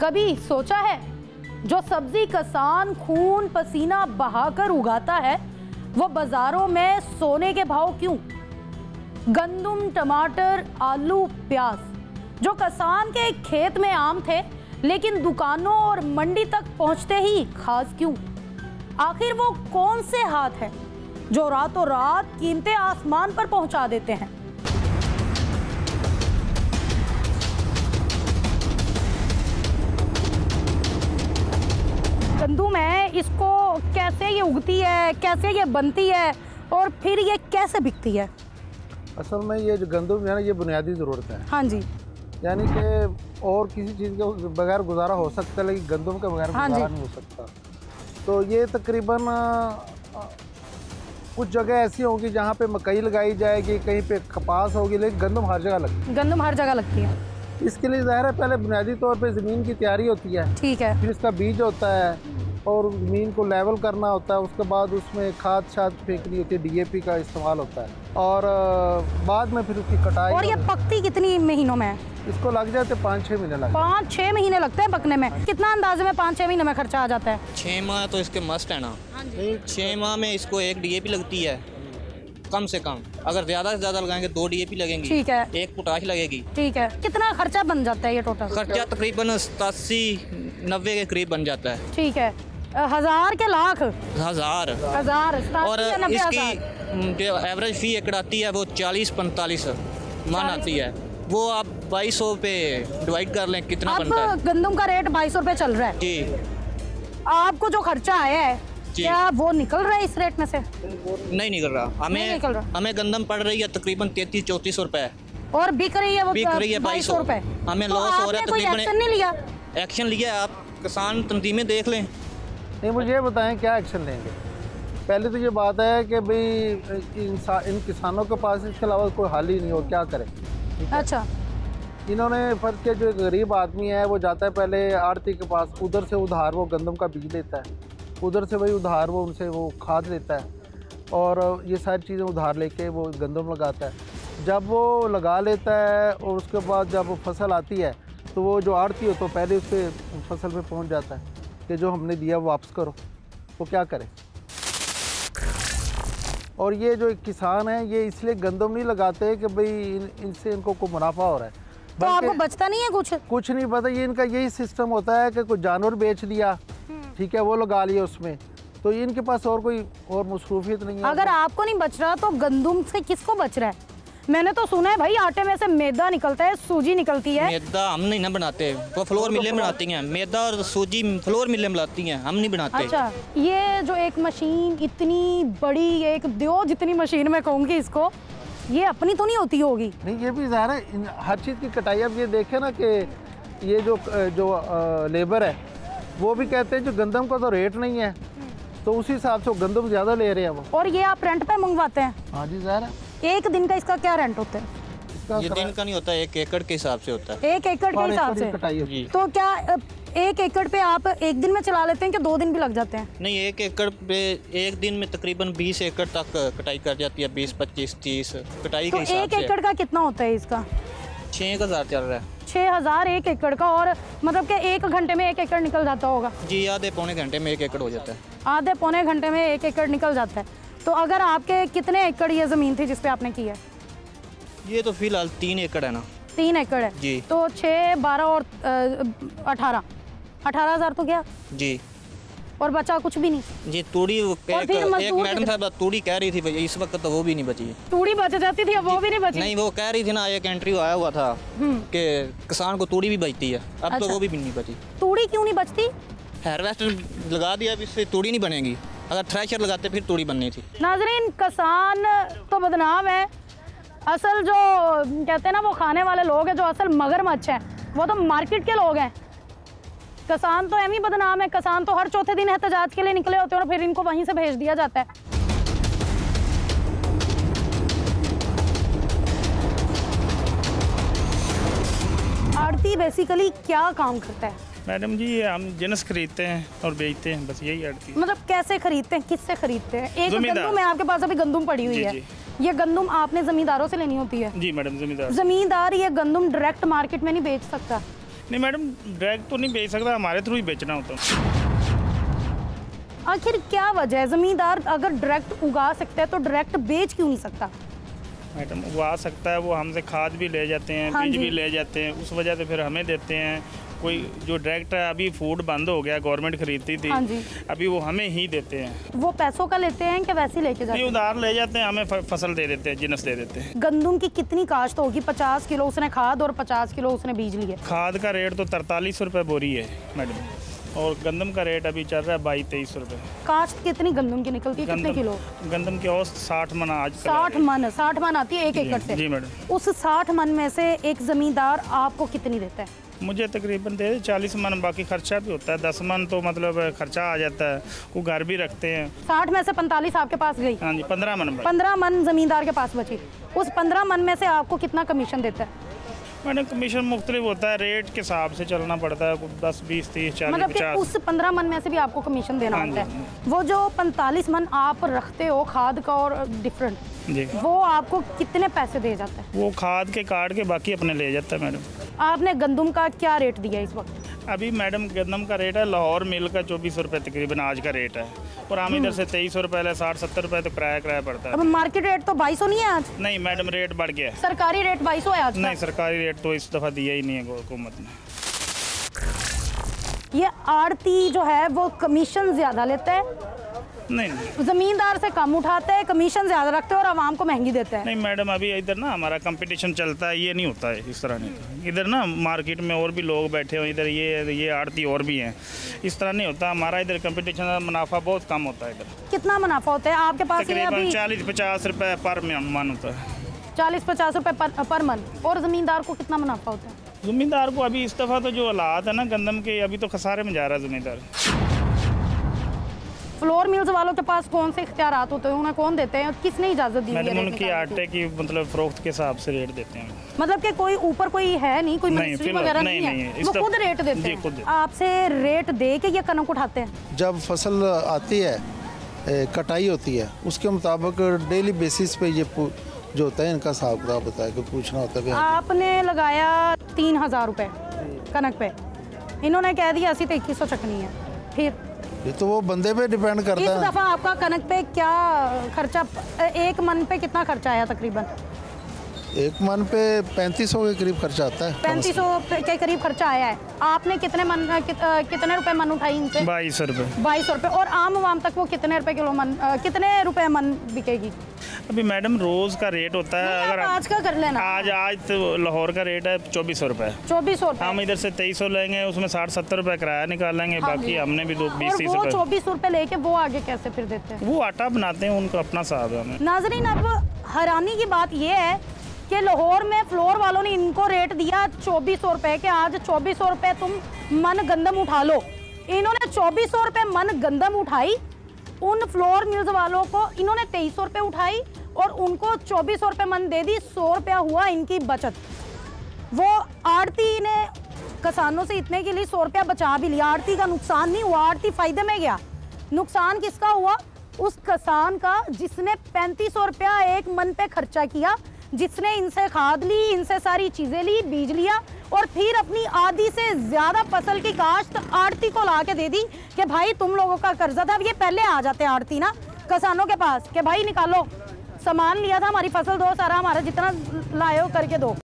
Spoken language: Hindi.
कभी सोचा है जो सब्जी किसान खून पसीना बहाकर उगाता है वो बाजारों में सोने के भाव क्यों? गंदम, टमाटर, आलू, प्याज जो किसान के खेत में आम थे लेकिन दुकानों और मंडी तक पहुंचते ही खास क्यों? आखिर वो कौन से हाथ हैं जो रातों रात कीमतें आसमान पर पहुंचा देते हैं? गंदम है, इसको कैसे ये उगती है, कैसे ये बनती है और फिर ये कैसे बिकती है? असल में ये जो गंदम है ना, ये बुनियादी ज़रूरत है। हाँ जी। यानी कि और किसी चीज़ के बगैर गुजारा हो सकता है लेकिन गंदम के बगैर गुजारा नहीं हो सकता। तो ये तकरीबन कुछ जगह ऐसी होंगी जहाँ पे मकई लगाई जाएगी, कहीं पे कपास होगी, लेकिन गंदम हर जगह लगती है। गंदम हर जगह लगती है। इसके लिए ज़ाहिर है पहले बुनियादी तौर पे ज़मीन की तैयारी होती है। ठीक है। फिर इसका बीज होता है और ज़मीन को लेवल करना होता है। उसके बाद उसमें खाद शाद फेंकनी होती है, डीएपी का इस्तेमाल होता है और बाद में फिर उसकी कटाई। और ये पकती कितनी महीनों में है? इसको लग जाते 5-6 महीने लगते हैं। 5-6 महीने लगते हैं पकने में। कितना अंदाजे में 5-6 महीने में खर्चा आ जाता है? 6 माह तो इसके मस्ट है ना। 6 माह में इसको 1 डीएपी लगती है कम से कम। अगर ज़्यादा से ज़्यादा लगाएंगे 2 डीएपी लगेंगी। ठीक है। 1 पोटाश लगेगी। ठीक है। कितना खर्चा बन जाता है ये टोटल? खर्चा तकरीबन 87-90 के करीब बन जाता है। ठीक है। 1000 के लाख? हजार। और इसकी जो एवरेज फी एकड़ आती है वो 40-45 मन आती है। वो आप 2200 पे डिवाइड कर लें कितना बनता है। गंदम का रेट 2200 रुपये चल रहा है जी। आपको जो खर्चा आया है क्या वो निकल रहा है इस रेट में से? नहीं निकल रहा। हमें गंदम पड़ रही है तकरीबन 33-34 रुपए और बिक रही है वो 2200 रुपए। हमें लॉस हो रहा है तकरीबन। एक्शन नहीं लिया? एक्शन लिया है, आप किसान तंजीमें देख लें। नहीं, मुझे ये बताएं क्या एक्शन लेंगे। पहले तो ये बात है कि भाई इन किसानों के पास इसके अलावा कोई हल ही नहीं हो, क्या करें। अच्छा। इन्होंने फर्ज किया जो गरीब आदमी है वो जाता है पहले आड़ती के पास, उधर से उधार वो गंदम का बीज लेता है, उधर से वही उधार वो उनसे वो खाद लेता है और ये सारी चीज़ें उधार लेके वो गंदम लगाता है। जब वो लगा लेता है और उसके बाद जब वो फसल आती है तो वो जो आड़ती हो तो पहले उसके फसल पे पहुंच जाता है कि जो हमने दिया वो वापस करो। वो क्या करे। और ये जो किसान है ये इसलिए गंदम नहीं लगाते कि भाई इनसे इनको कोई मुनाफा हो रहा है। तो आपको बचता नहीं है कुछ नहीं पता। ये इनका यही सिस्टम होता है कि कोई जानवर बेच दिया, ठीक है, वो लगा लिया उसमें, तो इनके पास और कोई और मसरूफियत नहीं है। अगर आपको नहीं बच रहा तो गंदम से किसको बच रहा है? मैंने तो सुना है भाई आटे में से मैदा निकलता है, सूजी निकलती है। मैदा हम नहीं ना बनाते, वो फ्लोर मिलें बनाती हैं। मैदा और सूजी फ्लोर मिलें बनाती हैं, हम नहीं बनाते। अच्छा, ये जो एक मशीन इतनी बड़ी, एक देव जितनी मशीन मैं कहूँगी इसको, ये अपनी तो नहीं होती होगी? नहीं, ये भी ज़ाहिर है हर चीज़ की कटाई। अब ये देखे ना कि ये जो लेबर है वो भी कहते हैं जो गंदम का तो रेट नहीं है तो उसी हिसाब से गंदम ज़्यादा ले रहे हैं वो। और ये आप रेंट पे मंगवाते हैं? हाँ जी, ज़ाहिर है। एक दिन का इसका क्या रेंट होता है? ये दिन का नहीं होता, 1 एकड़ के हिसाब से होता है। 1 एकड़ के हिसाब से कटाई होती है। तो क्या 1 एकड़ पे आप एक दिन में चला लेते हैं कि 2 दिन भी लग जाते हैं? नहीं, 1 एकड़ पे एक दिन में तकरीबन 20 एकड़ तक कटाई कर जाती है। 20, 25, 30 कटाई के हिसाब से। 1 एकड़ का कितना होता है इसका? 6000 चल रहा है। 6000 1 एकड़ का। और मतलब कि 1 घंटे में 1 एकड़ निकल जाता होगा? जी, आधे पौने घंटे में 1 एकड़ हो जाता है। आधे पौने घंटे में 1 एकड़ निकल जाता है। तो अगर आपके कितने एकड़ ये ज़मीन थी जिस पे आपने की है? ये तो फिलहाल 3 एकड़ है ना। 3 एकड़ है जी। तो 6, 12 और 18,000 तो गया जी। और बचा कुछ भी नहीं जी। तूड़ी एक मैडम साहब तूड़ी कह रही थी भाई, इस वक्त तो वो भी नहीं बची। तूड़ी बच जाती थी, अब वो भी नहीं बची? नहीं, वो कह रही थी ना, एक एंट्री आया हुआ था कि किसान को तूड़ी भी बचती है। अब तो वो भी नहीं बची। तूड़ी क्यों नहीं बचती? हार्वेस्टर लगा दिया, अब इससे तूड़ी नहीं बनेगी। अगर थ्रेशर लगाते फिर तूड़ी बननी थी। नाजरीन, किसान तो बदनाम है, असल जो कहते हैं ना वो खाने वाले लोग हैं, जो असल मगरमच्छ हैं वो तो मार्केट के लोग हैं। किसान तो एम ही बदनाम है। किसान तो हर चौथे दिन एहतजाज के लिए निकले होते हैं और फिर इनको वहीं से भेज दिया जाता है। आड़ती बेसिकली क्या काम करता है? मैडम जी, हम जिन्स खरीदते हैं और बेचते हैं, बस यही आड़ती। मतलब कैसे खरीदते हैं, किससे खरीदते हैं? एक गंदम है आपके पास, अभी गंदम पड़ी हुई है, ये गंदम आपने जमींदारों से लेनी होती है? जी मैडम, जमींदार। जमींदार ये गंदम डायरेक्ट मार्केट में नहीं बेच सकता? नहीं मैडम, डायरेक्ट तो नहीं बेच सकता, हमारे थ्रू ही बेचना होता। आखिर क्या वजह है, जमींदार अगर डायरेक्ट उगा सकता है तो डायरेक्ट बेच क्यों नहीं सकता? मैडम उगा सकता है, वो हमसे खाद भी ले जाते हैं, हाँ बीज जी। भी ले जाते हैं, उस वजह से फिर हमें देते हैं। कोई जो डायरेक्ट है, अभी फूड बंद हो गया, गवर्नमेंट खरीदती थी, हाँ जी। अभी वो हमें ही देते हैं। वो पैसों का लेते हैं कि वैसे ही लेके जाते नहीं, हैं? उधार ले जाते हैं, हमें फसल दे देते हैं, जिनस दे देते हैं। गंदम की कितनी काश्त होगी? 50 किलो उसने खाद और 50 किलो उसने बीज लिए। खाद का रेट तो 43 रुपये बोरी है मैडम, और गंदम का रेट अभी चल रहा है 22-23 रुपये। काश्त कितनी गंदम की निकलती है, कितने किलो? गंदम की औसत 60 मन आज 60 मन आती है 1 एकड़ से? जी मैडम। उस 60 मन में से एक जमींदार आपको कितनी देता है? मुझे तकरीबन दे 40 मन, बाकी खर्चा भी होता है 10 मन, तो मतलब खर्चा आ जाता है, वो घर भी रखते हैं। 60 में से 45 आपके पास गई? हाँ जी, 15 मन। 15 मन जमींदार के पास बची। उस 15 मन में से आपको कितना कमीशन देता है? मैडम कमीशन मुख्तलिफ होता है, रेट के हिसाब से चलना पड़ता है, 10, 20, 30, 40, मतलब कि 50। उस 15 मन में से भी आपको कमीशन देना हाँ होता जी। है। वो जो 45 मन आप रखते हो खाद का और डिफरेंट, जी, वो आपको कितने पैसे दे जाता है? वो खाद के काट के बाकी अपने ले जाता है मैडम। आपने गंदम का क्या रेट दिया इस वक्त? अभी मैडम गंदम का रेट है लाहौर मिल का 24 रुपये तकरीबन आज का रेट है, और हम इधर से 23 रुपये 60-70 रुपये तो किराया पड़ता है। अब मार्केट रेट तो 2200 नहीं है आज? नहीं मैडम, रेट बढ़ गया है। सरकारी रेट 2200 है आज का? नहीं, सरकारी रेट तो इस दफ़ा दिया ही नहीं है हुकूमत ने। ये आड़ती जो है वो कमीशन ज्यादा लेता है, नहीं जमींदार से कम उठाते हैं, कमीशन ज्यादा रखते हैं और आवाम को महंगी देते हैं। नहीं मैडम, अभी इधर ना हमारा कंपटीशन चलता है, ये नहीं होता है इस तरह नहीं। इधर ना मार्केट में और भी लोग बैठे हुए, इधर ये आड़ती और भी हैं, इस तरह नहीं होता हमारा इधर कंपटीशन, मुनाफा बहुत कम होता है इधर। कितना मुनाफा होता है आपके पास? ये तकरीबन अभी 40-50 रुपये पर मन होता है। 40-50 रुपए पर मन। और जमींदार को कितना मुनाफा होता है? ज़मींदार को अभी इस दफ़ा तो जो हालात है ना गंदम के, अभी तो खसारे में जा रहा है ज़मींदार। फ्लोर मिल्स वालों के पास कौन से इख्तियारात होते हैं, उन्हें कौन देते हैं, किसने इजाजत दी है? मैडम उनकी आटे की मतलब फ़रोख्त के हिसाब से रेट देते हैं। मतलब कि कोई ऊपर कोई है नहीं, कोई मिनिस्ट्री फिलहाल वगैरह नहीं, नहीं नहीं है, है। वो खुद रेट देते जी, हैं? खुद। आपसे रेट दे के ये कनक उठाते हैं? जब फसल आती है, कटाई होती है, उसके मुताबिक डेली बेसिस पे ये जो होता है इनका हिसाब किताब होता है कि पूछना होता है। आपने लगाया 3000 रुपए कनक पे, इन्होंने कह दिया असी तो 2100 चकनी है, फिर ये तो वो बंदे पे डिपेंड इस करता है। दफा आपका कनक पे क्या खर्चा, 1 मन पे कितना खर्चा आया? तकरीबन 1 मन पे 3500 के करीब खर्चा आता है। 3500 के करीब खर्चा आया है। आपने कितने रुपए मन उठाई इनसे? 2200 रुपये। 2200 रुपए। और आम आवाम तक वो कितने रुपए किलो मन, कितने रुपए मन बिकेगी? अभी मैडम रोज़ का रेट होता है, अगर आज का कर लेना। आज तो लाहौर का रेट है 2400 रुपये। 2400 रुपए। हम इधर से 2300 लेंगे, उसमें 60-70 रुपये किराया निकालेंगे, बाकी हमने भी 20-30 और वो रुपये। 2400 रुपए लेके वो आगे कैसे फिर देते हैं? वो आटा बनाते हैं, उनका अपना साहब है। हमें नाजरीन, अब हैरानी की बात यह है कि लाहौर में फ्लोर वालों ने इनको रेट दिया 2400 रुपए के, आज 2400 रुपए तुम मन गंदम उठा लो। इन्होंने 2400 रुपए मन गंदम उठाई, उन फ्लोर मिल्स वालों को इन्होंने 2300 रुपए उठाई और उनको 2400 रुपए मन दे दी। 100 रुपया हुआ इनकी बचत। वो आड़ती ने किसानों से इतने के लिए 100 रुपया बचा भी लिया। आड़ती का नुकसान नहीं हुआ, आड़ती फायदे में गया। नुकसान किसका हुआ? उस किसान का जिसने 3500 रुपया 1 मन पे खर्चा किया, जिसने इनसे खाद ली, इनसे सारी चीजें ली, बीज लिया और फिर अपनी आधी से ज्यादा फसल की काश्त आड़ती को ला के दे दी कि भाई तुम लोगों का कर्जा था। अब ये पहले आ जाते आड़ती ना किसानों के पास कि भाई निकालो, सामान लिया था, हमारी फसल दो, सारा हमारा जितना लाए हो करके दो।